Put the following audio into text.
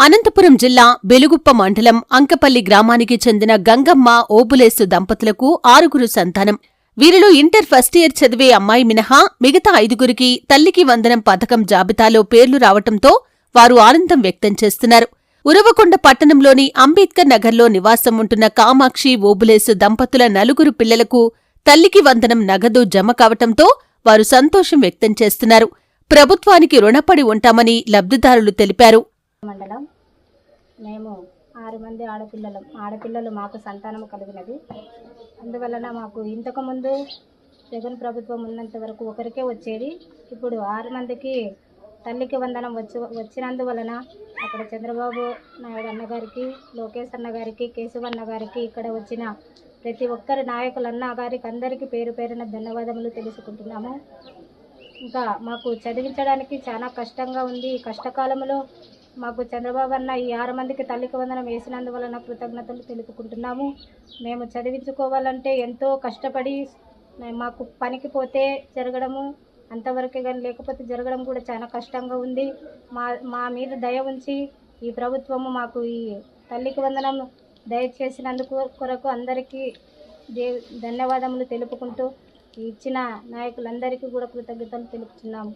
అనంతపురం జిల్లా బెలుగుప్ప మండలం అంకపల్లి గ్రామానికి చెందిన గంగమ్మ, ఓబులేసు దంపతులకు 6 సంతానం. వీరిలో ఇంటర్ ఫస్ట్ ఇయర్ చదివే అమ్మాయి మినహా మిగతా 5గురికి తల్లికి వందనం పథకం జాబితాలో పేర్లు రావటంతో వారు ఆనందం వ్యక్తం చేస్తున్నారు. ఉరవకొండ పట్టణంలోని అంబేద్కర్ నగర్లో నివాసం ఉంటున్న కామాక్షి, ఓబులేసు దంపతుల 4 పిల్లలకు తల్లికి వందనం నగదు జమ కావటంతో వారు సంతోషం వ్యక్తం చేస్తున్నారు. ప్రభుత్వానికి రుణపడి ఉంటామని లబ్ధిదారులు తెలిపారు. మండలం మేము 6 మంది ఆడపిల్లలు మాకు సంతానం కలిగినది. అందువలన మాకు ఇంతకుముందు జగన్ ప్రభుత్వం ఉన్నంత వరకు ఒకరికే వచ్చేది. ఇప్పుడు 6 మందికి తల్లికి వందనం వచ్చినందువలన అక్కడ చంద్రబాబు నాయుడు అన్నగారికి, లోకేష్ అన్నగారికి, కేశవన్న గారికి, ఇక్కడ వచ్చిన ప్రతి ఒక్కరి నాయకులన్న గారికి అందరికీ పేరు పేరున ధన్యవాదములు తెలుసుకుంటున్నాము. ఇంకా మాకు చదివించడానికి చాలా కష్టంగా ఉంది. ఈ కష్టకాలంలో మాకు చంద్రబాబు అన్న ఈ 6 మందికి తల్లికి వందనం వేసినందువలన కృతజ్ఞతలు తెలుపుకుంటున్నాము. మేము చదివించుకోవాలంటే ఎంతో కష్టపడి మాకు పనికి పోతే జరగడము అంతవరకే, కానీ లేకపోతే జరగడం కూడా చాలా కష్టంగా ఉంది. మా మీద దయ ఉంచి ఈ ప్రభుత్వము మాకు ఈ తల్లికి వందనం దయచేసినందుకు కొరకు అందరికీ ధన్యవాదములు తెలుపుకుంటూ ఇచ్చిన నాయకులందరికీ కూడా కృతజ్ఞతలు తెలుపుతున్నాము.